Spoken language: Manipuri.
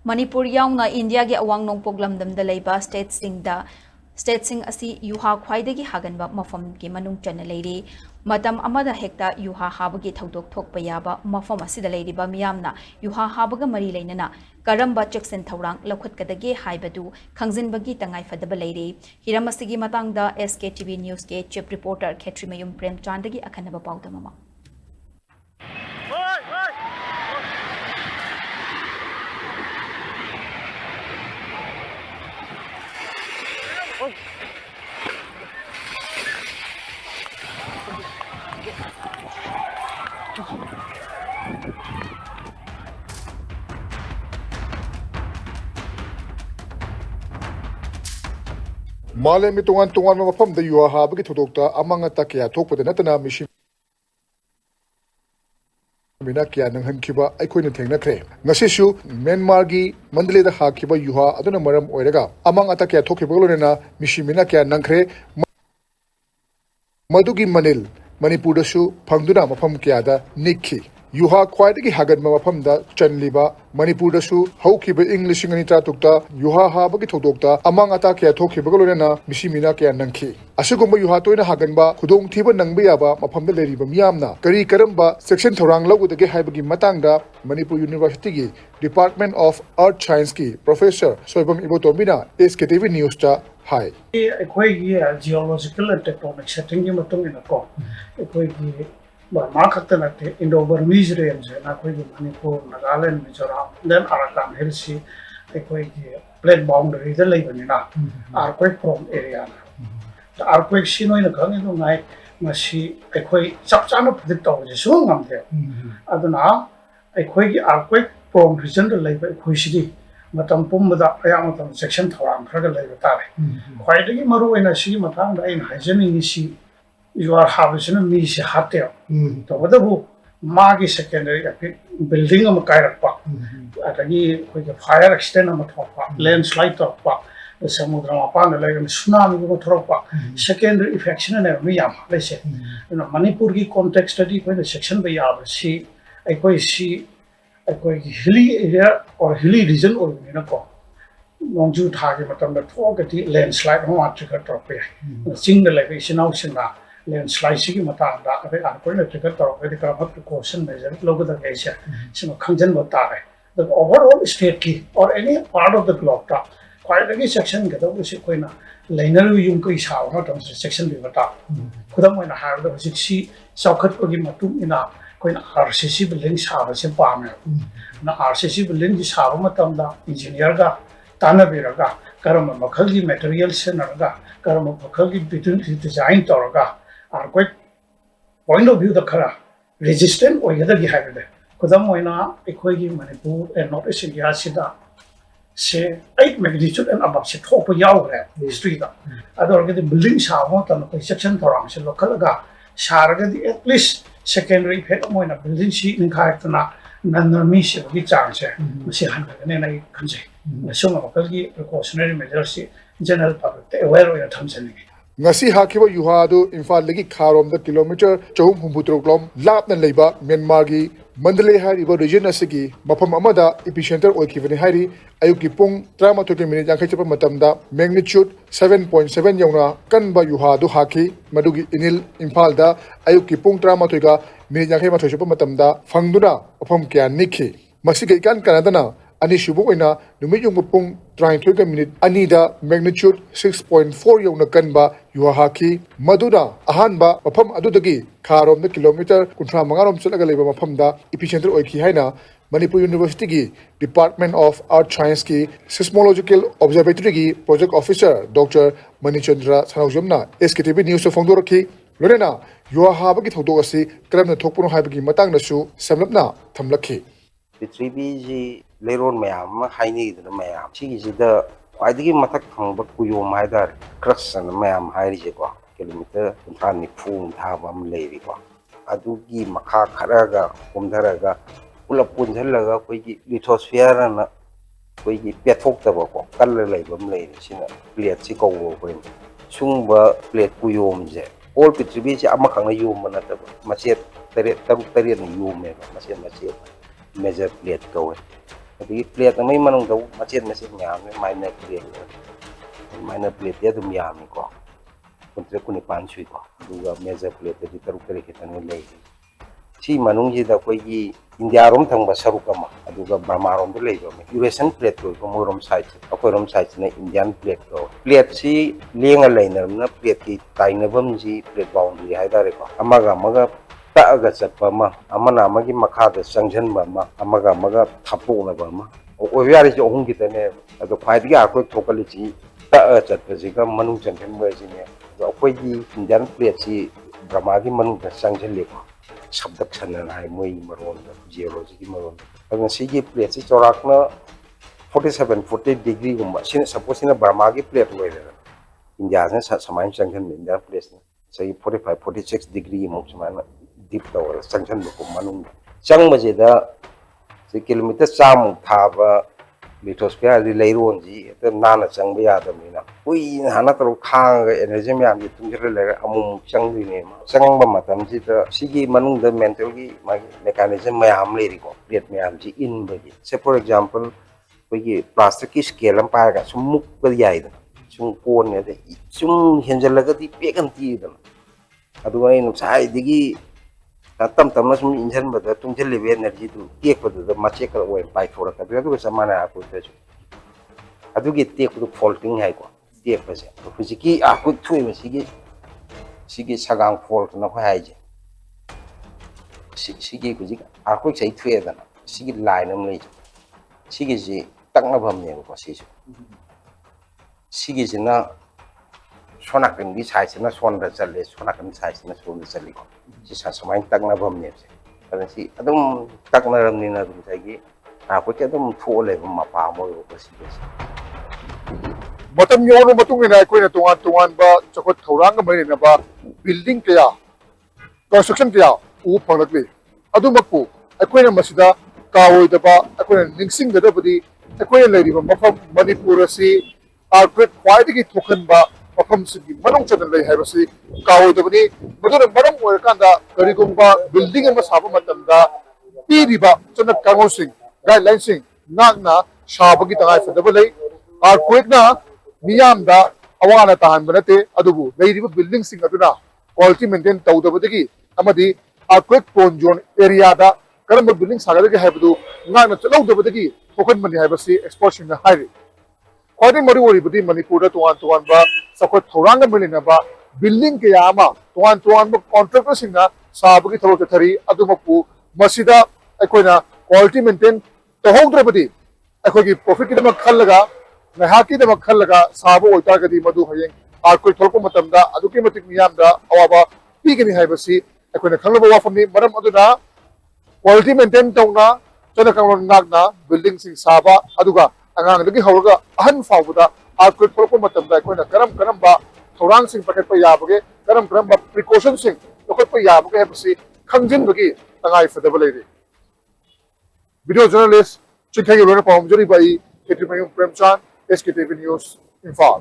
Manipur yauna India gi awang nongpok lamdamda leiba state sing asi yuha khwaidagi haganba mafam gi manung chana leiri matam amada hekta yuha habagi thodok thokpa yaba mafam asida leiriba miyamna yuha habaga mari leinana karamba cheksen thorang lokhutkadage haibadu khangjinbagi tangai fadaba leiri hiramasigi matangda SKTV news ke chief reporter Khetrimayum Premchandagi akhanaba paudamama Male mi tungan mafam da yuha habagi thodokta amanga takya thokpada natana mishi mina kya nanghan khiba aikhoina thengnakhre ngasisu Myanmar gi Mandale da hakhiba yuha aduna maram oiraga amanga takya thokhiba lorena mishi mina kya nangkhre madugi manil Manipur da su phangduna mafam kya da nikhi yuha khwaidagi hagan mafam da chanliba Manipur da su haukiba English ngani ta tukta yuha habagi thodokta amanga takya thokhiba lorena mishi mina kya nangkhi asigumba yuha toina haganba khudong thiba nangba yaba mafam da leriba miyamna kari karamba section thorang lagudage haibagi matangda Manipur University gi Department of Earth Science ki Professor Soibam Ibotomina SKTV News ta hi ꯑꯩꯈꯣꯏꯒꯤ geological and tectonic setting ꯒꯤ ꯃꯇꯨꯡ ꯏꯟꯅ ꯀꯣ ꯑꯩꯈꯣꯏꯒꯤ ꯃꯥ ꯈꯛꯇ ꯅꯠꯇꯦ Indo-Burmese range ꯑꯩꯈꯣꯏꯒꯤ Manipur, Nagaland, Mizoram, then Arakan Hills ꯑꯩꯈꯣꯏꯒꯤ plate boundary ꯗ ꯂꯩꯕꯅꯤꯅ earthquake prone area ꯅ earthquake ꯁꯤ ꯅꯣꯏꯅ ꯈꯪꯉꯤꯗꯨ ꯉꯥꯏ ꯃꯁꯤ ꯑꯩꯈꯣꯏ ꯆꯞ ꯆꯥꯅ predict ꯇꯧꯕꯁꯤ ꯁꯨꯡꯉꯝ ꯉꯝꯗꯦ ꯑꯗꯨꯅ ꯑꯩꯈꯣꯏꯒꯤ earthquake prone region ꯗ ꯂꯩꯕ ꯑꯩꯈꯣꯏꯁꯤꯗꯤ matam pumbada ayam matam section thorang kharaga leiba tare khwaidagi maru oina si matangda ain haijani ni si you are having me si hatel to wadabu magi secondary building am kairakpa atagi koi fire accident am thokpa landslide thokpa samudra ma pa na lai tsunami ko thokpa secondary effects na me yam lese Manipur gi context study koi section ba ya si ai koi si hilly area or hilly region or Nongju Taki Matam the Fogati landslide home trigger trophy. Sing the elevation ocean landslide Sigi Matanda, I'm going to trigger trophy precaution measure, logo the Asia, some Kanjan Matare. The overall state key or any part of the globe top. Quite a section get over Sequina, Liner Yunko is how not on section Vivata. Kudam when I have the 60 socket Matum in a Queen RCC buildings have a palmer. Now RCC buildings have a matamda, engineer ga, Tanabiraga, Karama Makalgi materials senaga, Karama Makalgi between design toraga, are quite point of view the Kara resistant or either behind it. Kudamoina, Equagi, Manipur, and not a Sida. Say 8 magnitude and above se top yaw history da. Other get the buildings have not on section torang se local ga. Sharaga at least secondary phenomenon building sheet in Kaitana, Nanamish, which answer, Missy Hunter, and I can say. Some of the precautionary measures, general public, aware of your Tanzania. ngasi hakiba yuhadu Imphal legi kharom da kilometer chahum humbutroklom lapna leiba Myanmar gi Mandale hariba region asigi mafam amada epicenter oikivani hari ayuki pung 13 minute yankhai chapa matamda magnitude 7.7 yauna kanba yuhadu haki madugi inil Imphal da ayuki pung 13 ga minute yankhai ma chapa matamda phangduna afam kya nikhi masiga ikan kanadana ani shubu oina numit yung pung 33 minute anida magnitude 6.4 yauna kanba yuhaki maduna ahanba mafam adudagi kharom da kilometer kunthra mangarom chalaga leba mafam da epicenter oiki haina Manipur University gi Department of Earth Science ki Seismological Observatory gi Project Officer Dr. Manichandra Sanaujamna SKTV News of Fongdoraki Lorena yuha bagi thodok asi karamna thokpuno haibagi matangna su samlapna thamlakhi Pitribi Leron Mayam, Haini, the Mayam. She is the Quidigi Matak from Bakuyo Maidar, Crux and Mayam Hairijiqua, kilometer, Tani Pum, Tavam Leviqua. Adugi, Maka, Karaga, Umdaraga, Ulapunzelaga, Quigi, Lithosphere and Quigi Piatok Tabako, Color Labum ladies in a plate Chico when Sumba plate Puyomze. All Pitribi Amakanga Yumanata, Machet, Tarian Yume, Machet, measure plate going. ꯑꯗꯒꯤ ꯄ꯭ꯂꯦꯠ ꯑꯃꯒꯤ ꯃꯅꯨꯡꯗ ꯃꯆꯦꯠ ꯃꯌꯥꯝꯅꯦ ꯃꯥꯏꯅꯔ ꯄ꯭ꯂꯦꯠꯇꯤ ꯑꯗꯨꯝ ꯌꯥꯝꯃꯤꯀꯣ 19 ꯁꯨꯏꯀꯣ ꯑꯗꯨꯒ ꯃꯦꯖꯔ ꯄ꯭ꯂꯦꯠꯇꯗꯤ 6 ꯈꯤꯇꯪ ꯂꯩꯔꯤ ꯁꯤ ꯃꯅꯨꯡꯁꯤꯗ ꯑꯩꯈꯣꯏꯒꯤ ꯏꯟꯗꯤꯌꯥꯔꯣꯝ ꯊꯪꯕ ꯁꯔꯨꯛ ꯑꯃ ꯑꯗꯨꯒ ꯕꯔꯃꯥꯔꯣꯝꯗ ꯂꯩꯕ ꯑꯃ ꯌꯨꯔꯦꯁꯤꯌꯟ ꯄ꯭ꯂꯦꯠ ꯑꯣꯏꯕ ꯃꯣꯏꯔꯣꯝ ꯁꯥꯏꯠꯁꯦ ꯑꯩꯈꯣꯏꯔꯣꯝ ꯁꯥꯏꯠꯁꯤꯅ ꯏꯟꯗꯤꯌꯥꯟ ꯄ꯭ꯂꯦꯠ ꯀꯧꯋꯦ ꯄ꯭ꯂꯦꯠꯁꯤ ꯂꯦꯡꯉ ꯂꯩꯅꯔꯕꯅꯤꯅ ꯄ꯭ꯂꯦꯠꯀꯤ ꯇꯥꯏꯅꯐꯝꯁꯤ ꯄ꯭ꯂꯦꯠ ꯕꯥꯎꯟꯗꯔꯤ ꯍꯥꯏꯇꯥꯔꯦꯀꯣ ꯑꯃꯒ ꯇꯛꯑꯒ ꯆꯠꯄ ꯑꯃ ꯑꯃꯅ ꯑꯃꯒꯤ ꯃꯈꯥꯗ ꯆꯪꯁꯤꯟꯕ ꯑꯃꯒ ꯊꯥꯞꯇꯣꯛꯅꯕ ꯑꯃ ꯑꯣꯏꯕ ꯌꯥꯔꯤꯁꯤ ꯑꯍꯨꯝ ꯈꯤꯇꯅꯦꯕ ꯑꯗꯣ ꯈ꯭ꯋꯥꯏꯗꯒꯤ ꯑꯩꯈꯣꯏ ꯊꯣꯛꯀꯜꯂꯤꯁꯤ ꯇꯛꯑ ꯆꯠꯄꯁꯤꯒ ꯃꯅꯨꯡ ꯆꯪꯁꯤꯟꯕ ꯑꯁꯤꯅꯦ ꯑꯗꯣ ꯑꯩꯈꯣꯏꯒꯤ ꯏꯟꯗꯤꯌꯥꯟ ꯄ꯭ꯂꯦꯠꯁꯤ ꯕ꯭ꯔꯍ꯭ꯃꯥꯒꯤ ꯃꯅꯨꯡꯗ ꯆꯪꯁꯤꯜꯂꯤꯀꯣ ꯁꯕꯗꯛꯁꯟ ꯍꯥꯏ ꯃꯣꯏꯒꯤ ꯃꯔꯣꯟꯗ ꯖꯤꯑꯣꯂꯣꯖꯤꯒꯤ ꯃꯔꯣꯟꯗ ꯑꯗꯨꯅ ꯁꯤꯒꯤ ꯄ꯭ꯂꯦꯠꯁꯤ ꯆꯥꯎꯔꯥꯛꯅ 47-40 ꯗꯤꯒ꯭ꯔꯤꯒꯨꯝꯕ ꯁꯤꯅ ꯁꯄꯣꯁ ꯕꯔꯃꯥꯒꯤ ꯄ꯭ꯂꯦꯠ ꯑꯣꯏꯔꯦꯗꯅ ꯏꯟꯗꯤꯌꯥꯁꯤꯅ ꯁꯨꯃꯥꯏꯅ ꯆꯪꯁꯤꯟꯕ ꯏꯟꯗꯤꯌꯥꯟ ꯄ꯭ꯂꯦꯠꯁꯤꯅ ꯆꯍꯤ 45-46 ꯗꯤꯒ꯭ꯔꯤꯃꯨꯛ ꯁꯨꯃꯥꯏꯅ ꯗꯤꯞ ꯇꯧꯔꯒ ꯆꯪꯁꯤꯟꯕꯀꯣ ꯃꯅꯨꯡꯗ ꯆꯪꯕꯁꯤꯗ ꯀꯤꯂꯣꯃꯤꯇꯔ 100ꯃꯨꯛ ꯊꯥꯕ ꯂꯤꯊꯣꯁꯐꯤꯌꯔꯗꯤ ꯂꯩꯔꯣꯟꯁꯤ ꯍꯦꯛꯇ ꯅꯥꯟꯅ ꯆꯪꯕ ꯌꯥꯗꯕꯅꯤꯅ ꯀꯨꯏꯅ ꯍꯥꯟꯅ ꯇꯧꯔꯒ ꯈꯥꯡꯉꯒ ꯑꯦꯅꯔꯖꯤ ꯃꯌꯥꯝꯁꯤ ꯇꯨꯡꯁꯤꯜꯂ ꯂꯩꯔꯒ ꯑꯃꯨꯛ ꯆꯪꯗꯣꯏꯅꯦꯕ ꯆꯪꯕ ꯃꯇꯝꯁꯤꯗ ꯁꯤꯒꯤ ꯃꯅꯨꯡꯗ ꯃꯦꯟꯇꯦꯜꯒꯤ ꯃꯥꯒꯤ ꯃꯦꯀꯥꯅꯤꯖꯝ ꯃꯌꯥꯝ ꯂꯩꯔꯤꯀꯣ ꯄ꯭ꯂꯦꯠ ꯃꯌꯥꯝꯁꯤ ꯏꯟꯕꯒꯤ ꯁꯦ ꯐꯣꯔ ꯑꯦꯛꯖꯥꯝꯄꯜ ꯑꯩꯈꯣꯏꯒꯤ ꯄ꯭ꯂꯥꯁꯇꯤꯛꯀꯤ ꯁ꯭ꯀꯦꯜ ꯑꯃ ꯄꯥꯏꯔꯒ ꯁꯨꯝ ꯃꯨꯛꯄ ꯌꯥꯏꯗꯅ ꯁꯨꯝ ꯀꯣꯟꯅꯦ ꯑꯗꯩ ꯁꯨꯝ ꯍꯦꯟꯖꯜꯂꯒꯗꯤ ꯄꯦꯛ ꯑꯃ ꯇꯤꯗꯅ ꯑꯗꯨꯒ ꯑꯩꯅ ꯉꯁꯥꯏꯗꯒꯤ ꯇꯞꯅ ꯁꯨꯝ ꯏꯟꯁꯤꯟꯕꯗ ꯇꯨꯡꯁꯤꯜꯂꯤꯕ ꯑꯦꯅꯔꯖꯤꯗꯨ ꯇꯦꯛꯄꯗꯨꯗ ꯃꯆꯦꯠꯀ ꯑꯣꯏꯅ ꯄꯥꯏꯊꯣꯔꯛꯀꯗꯣꯏ ꯑꯗꯨꯒ ꯆꯞ ꯃꯥꯟꯅꯩ ꯑꯩꯈꯣꯏꯗꯁꯨ ꯑꯗꯨꯒꯤ ꯇꯦꯛꯄꯗꯨ ꯐꯣꯜꯇꯤꯡ ꯍꯥꯏꯀꯣ ꯇꯦꯛꯄꯁꯦ ꯍꯧꯖꯤꯛꯀꯤ ꯑꯩꯈꯣꯏ ꯊꯣꯛꯏꯕ ꯁꯤꯒꯤ ꯁꯒꯥꯡ ꯐꯣꯜꯠꯅ ꯑꯩꯈꯣꯏ ꯍꯥꯏꯁꯦ ꯁꯤꯒꯤ ꯍꯧꯖꯤꯛ ꯑꯩꯈꯣꯏ ꯆꯍꯤ ꯊꯣꯛꯑꯦꯗꯅ ꯁꯤꯒꯤ ꯂꯥꯏꯟ ꯑꯃ ꯂꯩꯁꯦ ꯁꯤꯒꯤꯁꯤ ꯇꯛꯅꯐꯝꯅꯦꯕꯀꯣ ꯁꯤꯒꯤꯁꯤꯅ ꯁꯣꯝ ꯅꯥꯀꯟꯒꯤ ꯁꯥꯏꯠꯁꯤꯅ ꯁꯣꯝꯗ ꯆꯠꯂꯦ ꯁꯣꯝ ꯅꯥꯀꯟꯒꯤ ꯁꯥꯏꯠꯁꯤꯅ ꯁꯣꯝꯗ ꯆꯠꯂꯤꯀꯣ ꯁꯤ ꯁꯨꯃꯥꯏꯅ ꯇꯛꯅꯐꯝꯅꯦꯕꯁꯦ ꯑꯗꯨꯅ ꯁꯤ ꯑꯗꯨꯝ ꯇꯛꯅꯔꯕꯅꯤꯅ ꯑꯗꯨꯝ ꯉꯁꯥꯏꯒꯤ ꯑꯩꯈꯣꯏꯒꯤ ꯑꯗꯨꯝ ꯊꯣꯛꯑ ꯂꯩꯕ ꯃꯄꯥ ꯑꯃ ꯑꯣꯏꯕꯀꯣ ꯁꯤꯒꯤꯁꯦ ꯃꯇꯝ ꯌꯧꯔꯕ ꯃꯇꯨꯡ ꯏꯟꯅ ꯑꯩꯈꯣꯏꯅ ꯇꯣꯉꯥꯟ ꯇꯣꯉꯥꯟꯕ ꯆꯥꯎꯈꯠ ꯊꯧꯔꯥꯡꯒ ꯃꯔꯤ ꯂꯩꯅꯕ ꯕꯤꯜꯗꯤꯡ ꯀꯌꯥ ꯀꯟꯁꯇ꯭ꯔꯛꯁꯟ ꯀꯌꯥ ꯎꯕ ꯐꯪꯂꯛꯂꯤ ꯑꯗꯨꯃꯛꯄꯨ ꯑꯩꯈꯣꯏꯅ ꯃꯁꯤꯗ ꯀꯥꯎꯔꯣꯏꯗꯕ ꯑꯩꯈꯣꯏꯅ ꯅꯤꯡꯁꯤꯡꯒꯗꯕꯗꯤ ꯑꯩꯈꯣꯏꯅ ꯂꯩꯔꯤꯕ ꯃꯐꯝ ꯃꯅꯤꯄꯨꯔ ꯑꯁꯤ ꯑꯥꯔꯊꯀ꯭ꯋꯦꯛ ꯈ꯭ꯋꯥꯏꯗꯒꯤ ꯊꯣꯛꯍꯟꯕ ꯃꯐꯝꯁꯤꯡꯒꯤ ꯃꯅꯨꯡ ꯆꯟꯅ ꯂꯩ ꯍꯥꯏꯕꯁꯤ ꯀꯥꯎꯔꯣꯏꯗꯕꯅꯤ ꯃꯗꯨꯅ ꯃꯔꯝ ꯑꯣꯏꯔꯀꯥꯟꯗ ꯀꯔꯤꯒꯨꯝꯕ ꯕꯤꯜꯗꯤꯡ ꯑꯃ ꯁꯥꯕ ꯃꯇꯝꯗ ꯄꯤꯔꯤꯕ ꯆꯠꯅ ꯀꯥꯡꯂꯣꯟꯁꯤꯡ ꯒꯥꯏꯗꯂꯥꯏꯟꯁꯤꯡ ꯉꯥꯛꯅ ꯁꯥꯕꯒꯤ ꯇꯉꯥꯏꯐꯗꯕ ꯂꯩ ꯑꯥꯔꯊꯀ꯭ꯋꯦꯛꯅ ꯃꯤꯌꯥꯝꯗ ꯑꯋꯥ ꯑꯅꯥ ꯇꯥꯍꯟꯕ ꯅꯠꯇꯦ ꯑꯗꯨꯕꯨ ꯂꯩꯔꯤꯕ ꯕꯤꯜꯗꯤꯡꯁꯤꯡ ꯑꯗꯨꯅ ꯀ꯭ꯋꯥꯂꯤꯇꯤ ꯃꯦꯟꯇꯦꯟ ꯇꯧꯗꯕꯗꯒꯤ ꯑꯃꯗꯤ ꯑꯥꯔꯊꯀ꯭ꯋꯦꯛ ꯄ꯭रोन ꯖꯣꯟ ꯑꯦꯔꯤꯌꯥꯗ ꯀꯔꯝꯕ ꯕꯤꯜꯗꯤꯡ ꯁꯥꯒꯗꯒꯦ ꯍꯥꯏꯕꯗꯨ ꯉꯥꯛꯅ ꯆꯠꯍꯧꯗꯕꯗꯒꯤ ꯊꯣꯛꯍꯟꯕꯅꯤ ꯍꯥꯏꯕꯁꯤ ꯑꯦꯛꯁꯄꯔꯠꯁꯤꯡꯅ ꯍꯥꯏꯔꯤ ꯈ꯭ꯋꯥꯏꯗꯒꯤ ꯃꯔꯨꯑꯣꯏꯔꯤꯕꯗꯤ ꯃꯅꯤꯄꯨꯔꯗ ꯇꯣꯉꯥꯟ ꯇꯣꯉꯥꯟꯕ ꯆꯥꯎꯈꯠ ꯊꯧꯔꯥꯡꯒ ꯃꯔꯤ ꯂꯩꯅꯕ ꯕꯤꯜꯗꯤꯡ ꯀꯌꯥ ꯑꯃ ꯇꯣꯉꯥꯟ ꯇꯣꯉꯥꯟꯕ ꯀꯣꯟꯇ꯭ꯔꯦꯛꯇꯔꯁꯤꯡꯅ ꯁꯥꯕꯒꯤ ꯊꯕꯛ ꯆꯠꯊꯔꯤ ꯑꯗꯨꯃꯛꯄꯨ ꯃꯁꯤꯗ ꯑꯩꯈꯣꯏꯅ ꯀ꯭ꯋꯥꯂꯤꯇꯤ ꯃꯦꯟꯇꯦꯟ ꯇꯧꯍꯧꯗ꯭ꯔꯕꯗꯤ ꯑꯩꯈꯣꯏꯒꯤ ꯄ꯭ꯔꯣꯐꯤꯠꯀꯤꯗꯃꯛ ꯈꯜꯂꯒ ꯉꯥꯏꯍꯥꯛꯀꯤꯗꯃꯛ ꯈꯜꯂꯒ ꯁꯥꯕ ꯑꯣꯏꯇꯥꯔꯒꯗꯤ ꯃꯗꯨ ꯍꯌꯦꯡ ꯑꯥꯔꯊꯀ꯭ꯋꯦꯛ ꯊꯣꯛꯂꯛꯄ ꯃꯇꯝꯗ ꯑꯗꯨꯛꯀꯤ ꯃꯇꯤꯛ ꯃꯤꯌꯥꯝꯗ ꯑꯋꯥꯕ ꯄꯤꯒꯅꯤ ꯍꯥꯏꯕꯁꯤ ꯑꯩꯈꯣꯏꯅ ꯈꯪꯂꯕ ꯋꯥꯐꯝꯅꯤ ꯃꯔꯝ ꯑꯗꯨꯅ ꯀ꯭ꯋꯥꯂꯤꯇꯤ ꯃꯦꯟꯇꯦꯟ ꯇꯧꯅ ꯆꯠꯅ ꯀꯥꯡꯂꯣꯟ ꯉꯥꯛꯅ ꯕꯤꯜꯗꯤꯡꯁꯤꯡ ꯁꯥꯕ ꯑꯗꯨꯒ ꯑꯉꯥꯡꯗꯒꯤ ꯍꯧꯔꯒ ꯑꯍꯟ ꯐꯥꯎꯕꯗ ꯑꯥꯔꯊꯀ꯭ꯋꯦꯛ ꯊꯣꯛꯂꯛꯄ ꯃꯇꯝꯗ ꯑꯩꯈꯣꯏꯅ ꯀꯔꯝꯕ ꯊꯧꯔꯥꯡꯁꯤꯡ ꯄꯥꯏꯈꯠꯄ ꯌꯥꯕꯒꯦ ꯀꯔꯝꯕ ꯄ꯭ꯔꯤꯀꯣꯁꯟꯁꯤꯡ ꯂꯧꯈꯠꯄ ꯌꯥꯕꯒꯦ ꯍꯥꯏꯕꯁꯤ ꯈꯪꯖꯤꯟꯕꯒꯤ ꯇꯉꯥꯏꯐꯗꯕ ꯂꯩꯔꯤ ꯚꯤꯗꯤꯑꯣ ꯖꯔꯅꯦꯂꯤꯁꯠ ꯆꯤꯡꯈꯩꯒꯤ ꯂꯣꯏꯅ ꯄꯥꯎꯖꯔꯤꯕ ꯑꯩ ꯈꯦꯇ꯭ꯔꯤꯃꯌꯨꯝ ꯄ꯭ꯔꯦꯝꯆꯥꯟ SKTV ꯅ꯭ꯌꯨꯁ ꯏꯝꯐꯥꯜ